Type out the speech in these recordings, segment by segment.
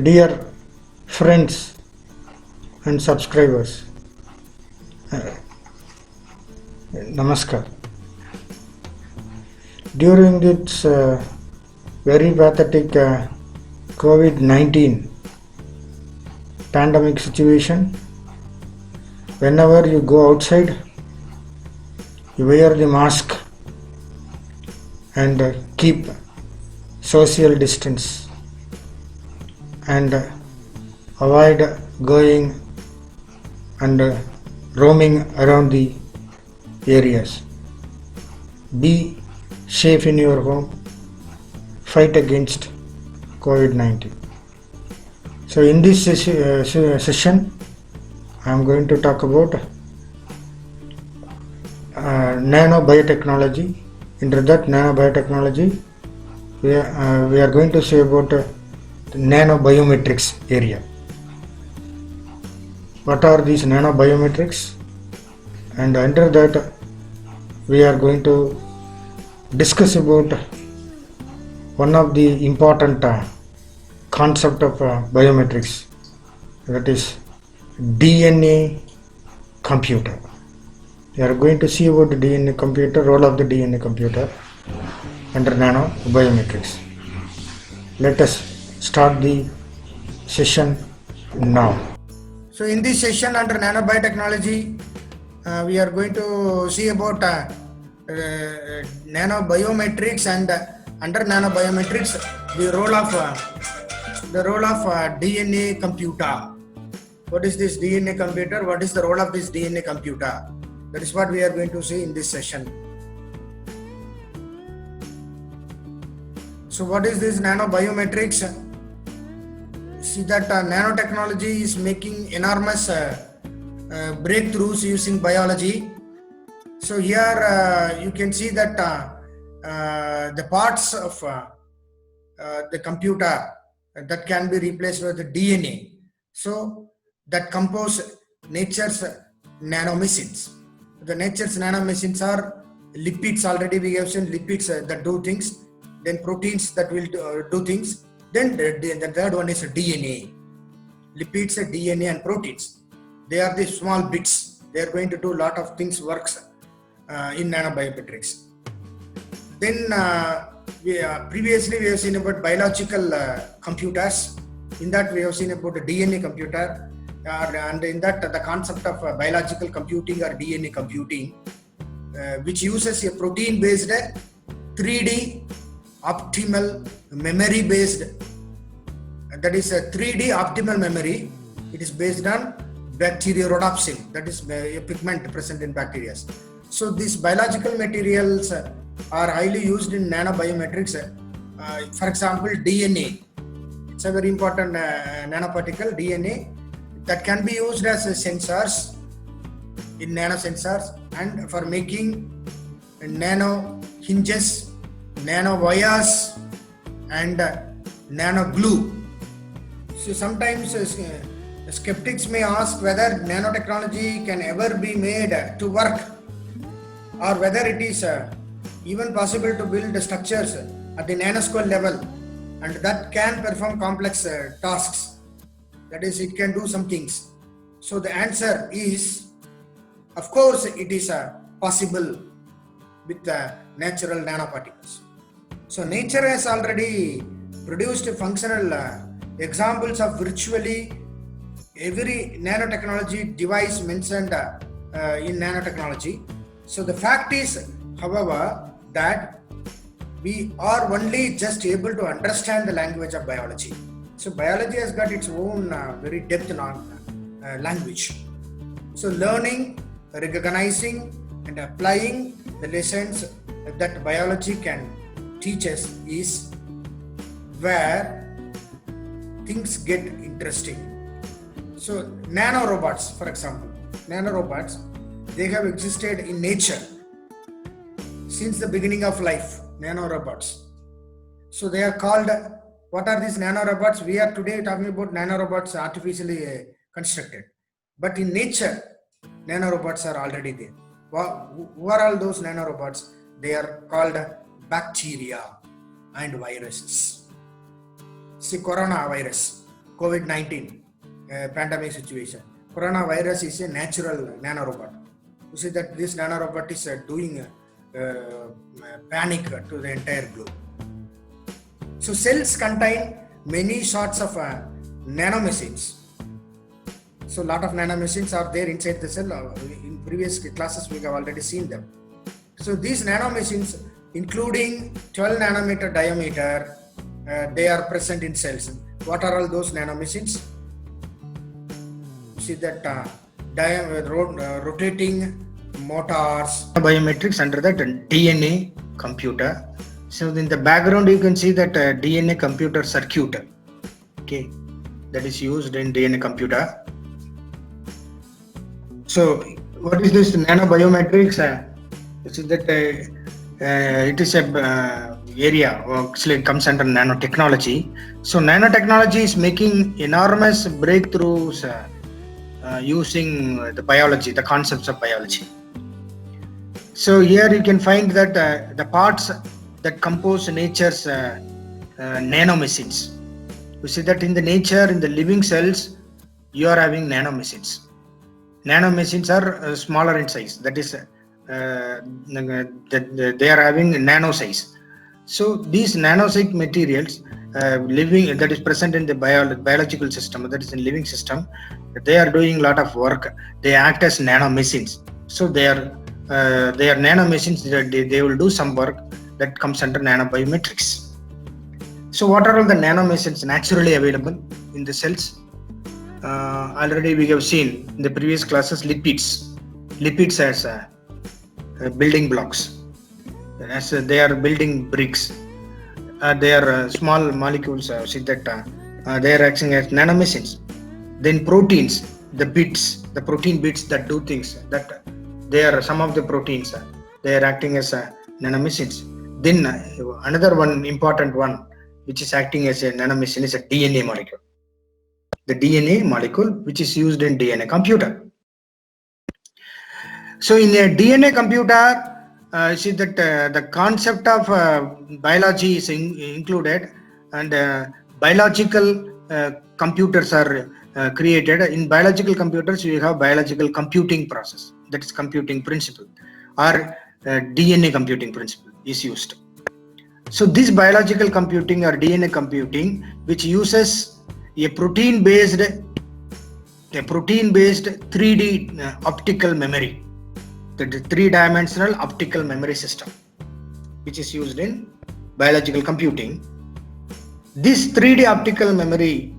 Dear friends and subscribers, Namaskar. During this very pathetic COVID-19 pandemic situation, whenever you go outside, you wear the mask and keep social distance and avoid going and roaming around the areas. Be safe in your home. Fight against COVID-19. So in this session, I am going to talk about nanobiotechnology. Into that nanobiotechnology, we are going to say about nanobiometrics area. What are these nanobiometrics? And under that, we are going to discuss about one of the important concept of biometrics, that is DNA computer. We are going to see about the DNA computer, role of the DNA computer under nanobiometrics. Let us start the session now. So in this session under nanobiotechnology, we are going to see about nanobiometrics, and under nanobiometrics the role of DNA computer. What is this DNA computer? What is the role of this DNA computer? That is what we are going to see in this session. So what is this nanobiometrics? See that nanotechnology is making enormous breakthroughs using biology. So here you can see that the parts of the computer that can be replaced with the DNA. So that compose nature's nanomachines. The nature's nanomachines are lipids. Already we have seen lipids that do things, then proteins that will do things. Then the third one is DNA. Lipids, DNA and proteins. They are the small bits. They are going to do a lot of things, works in nanobiometrics. Then previously we have seen about biological computers. In that we have seen about the DNA computer, and in that the concept of biological computing or DNA computing, which uses a protein based 3D optimal memory based, that is a 3D optimal memory. It is based on bacteriorhodopsin, that is a pigment present in bacteria. So these biological materials are highly used in nanobiometrics. For example, DNA. It's a very important nanoparticle, DNA, that can be used as sensors in nanosensors and for making nano hinges, nano wires and nano glue. So sometimes skeptics may ask whether nanotechnology can ever be made to work, or whether it is even possible to build structures at the nanoscale level and that can perform complex tasks. That is, it can do some things. So the answer is, of course, it is possible with natural nanoparticles. So nature has already produced functional examples of virtually every nanotechnology device mentioned in nanotechnology. So the fact is, however, that we are only just able to understand the language of biology. So biology has got its own very depth language. So learning, recognizing and applying the lessons that biology can teach us is where things get interesting. So nanorobots, for example, nanorobots, they have existed in nature since the beginning of life, nanorobots. So they are called, what are these nanorobots? We are today talking about nanorobots artificially constructed. But in nature, nanorobots are already there. Who are all those nanorobots? They are called bacteria and viruses. See, coronavirus. COVID-19 pandemic situation. Coronavirus is a natural nanorobot. You see that this nanorobot is doing panic to the entire globe. So cells contain many sorts of nanomachines. So a lot of nanomachines are there inside the cell. In previous classes we have already seen them. So these nanomachines, including 12 nanometer diameter, they are present in cells. What are all those nanomachines? See that rotating motors, biometrics under that DNA computer. So in the background you can see that DNA computer circuit, okay, that is used in DNA computer. So what is this nanobiometrics? So that it is a area actually comes under nanotechnology. So nanotechnology is making enormous breakthroughs using the biology, the concepts of biology. So here you can find that the parts that compose nature's nanomachines. You see that in the nature, in the living cells, you are having nanomachines. Nanomachines are smaller in size. That is, they are having nano size. So these nanosite materials, living that is present in the biological system, that is in living system, they are doing a lot of work. They act as nanomachines. So they are nanomachines. They will do some work that comes under nanobiometrics. So what are all the nanomachines naturally available in the cells? Already we have seen in the previous classes lipids as building blocks, as they are building bricks. They are small molecules. See that they are acting as nanomachines. Then proteins, the protein bits that do things, that they are some of the proteins. They are acting as nanomachines. Then another one important one which is acting as a nanomachine is a DNA molecule. The DNA molecule which is used in DNA computer. So in a DNA computer, see that the concept of biology is included, and biological computers are created. In biological computers, we have biological computing process, that is computing principle, or DNA computing principle is used. So this biological computing or DNA computing, which uses a protein-based 3D optical memory, the three-dimensional optical memory system, which is used in biological computing. This 3D optical memory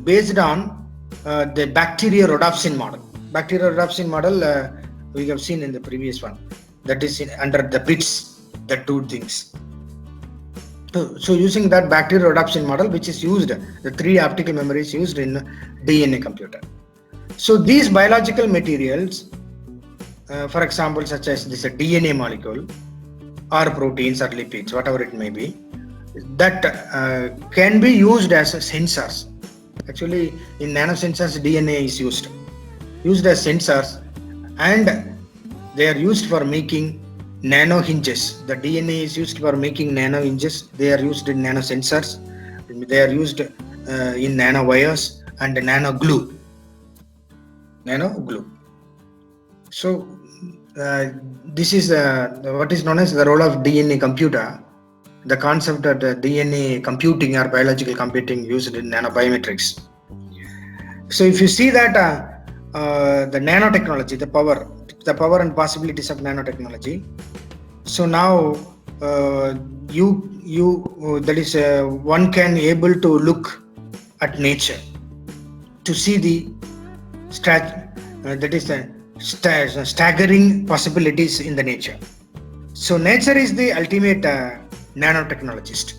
based on the bacterial rhodopsin model. Bacterial rhodopsin model we have seen in the previous one. That is under the bits that do things. So using that bacterial rhodopsin model, which is used, the 3D optical memory is used in DNA computer. So these biological materials, for example, such as this DNA molecule or proteins or lipids, whatever it may be, that can be used as sensors. Actually, in nanosensors, DNA is used as sensors, and they are used for making nano hinges. The DNA is used for making nano hinges. They are used in nanosensors. They are used in nano wires and nano glue. So this is what is known as the role of DNA computer. The concept of the DNA computing or biological computing used in nanobiometrics. So if you see that the nanotechnology, the power and possibilities of nanotechnology. So now that is one can able to look at nature to see the staggering possibilities in the nature. So nature is the ultimate nanotechnologist.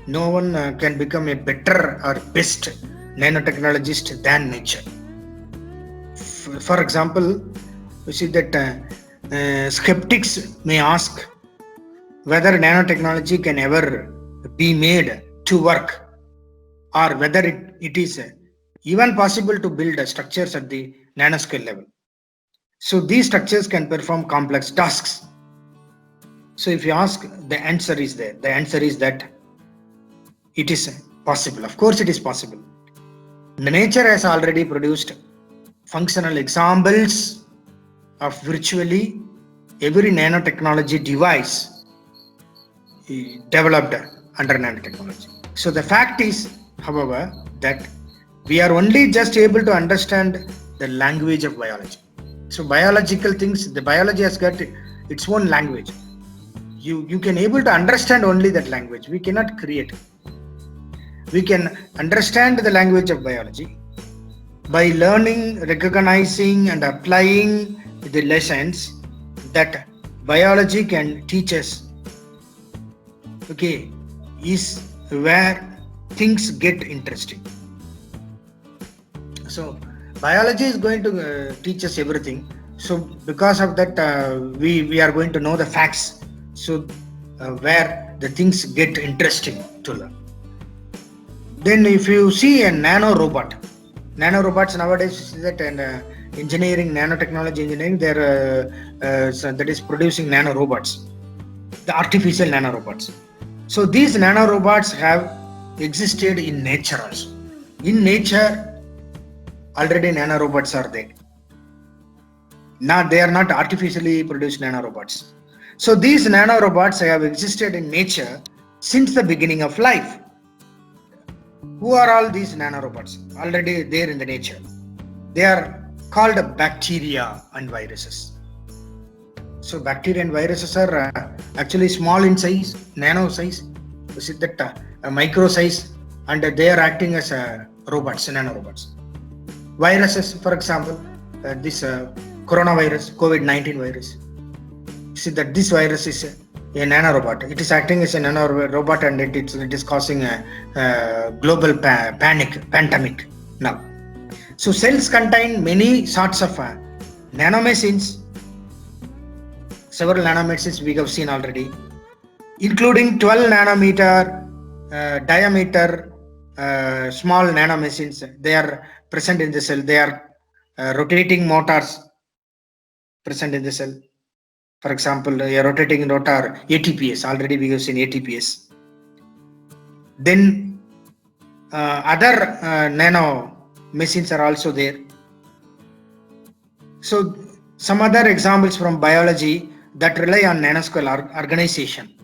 No one can become a better or best nanotechnologist than nature. For example, you see that skeptics may ask whether nanotechnology can ever be made to work, or whether it is even possible to build structures at the nanoscale level. So these structures can perform complex tasks. So if you ask, the answer is there. The answer is that it is possible. Of course it is possible. The nature has already produced functional examples of virtually every nanotechnology device developed under nanotechnology. So the fact is, however, that we are only just able to understand the language of biology. So biological things, the biology has got its own language. You can able to understand only that language. We cannot create. We can understand the language of biology by learning, recognizing and applying the lessons that biology can teach us. Okay, is where things get interesting. So biology is going to teach us everything. So because of that, we are going to know the facts. So where the things get interesting to learn. Then if you see a nanorobots nowadays, that and engineering, nanotechnology engineering, so that is producing nanorobots, the artificial nanorobots. So these nanorobots have existed in nature also. In nature, already nanorobots are there. Now they are not artificially produced nanorobots. So these nanorobots have existed in nature since the beginning of life. Who are all these nanorobots? Already there in the nature. They are called bacteria and viruses. So bacteria and viruses are actually small in size, nano size, micro size, and they are acting as robots, nanorobots. Viruses, for example, this coronavirus, COVID-19 virus. See that this virus is a nanorobot. It is acting as a nanorobot, and it is causing a global pandemic now. So cells contain many sorts of nanomachines. Several nanomachines we have seen already, including 12 nanometer diameter small nanomachines. They are present in the cell. They are rotating motors present in the cell. For example, a rotating rotor, ATPS, already we have seen ATPS. Then other nano machines are also there. So some other examples from biology that rely on nanoscale organization,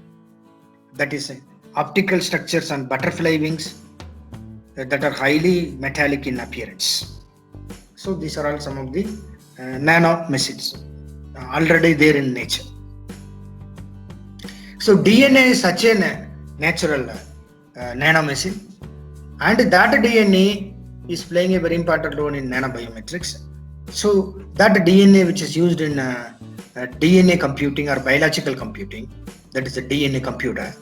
that is optical structures on butterfly wings that are highly metallic in appearance. So these are all some of the nano machines already there in nature. So DNA is such a natural nanomachine, and that DNA is playing a very important role in nanobiometrics. So that DNA which is used in DNA computing or biological computing, that is a DNA computer,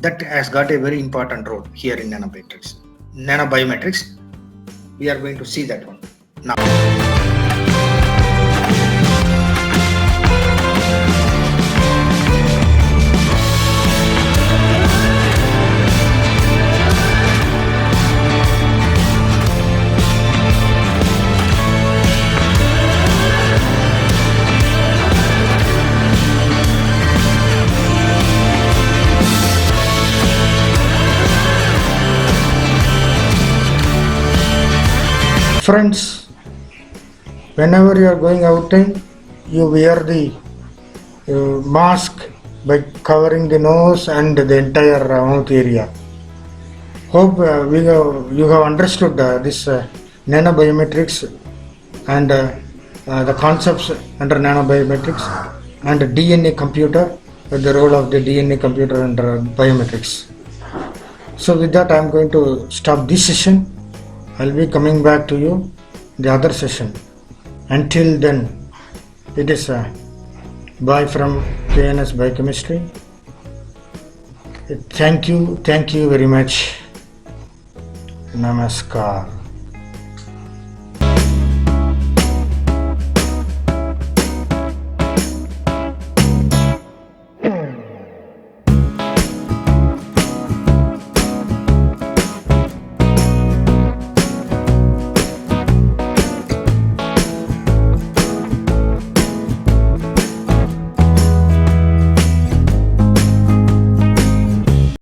that has got a very important role here in nanobiometrics. We are going to see that one now. Friends, whenever you are going outing, you wear the mask by covering the nose and the entire mouth area. Hope you have understood this nanobiometrics and the concepts under nanobiometrics and DNA computer, the role of the DNA computer under biometrics. So with that, I am going to stop this session. I'll be coming back to you the other session. Until then, it is bye from KNS Biochemistry. Thank you very much. Namaskar.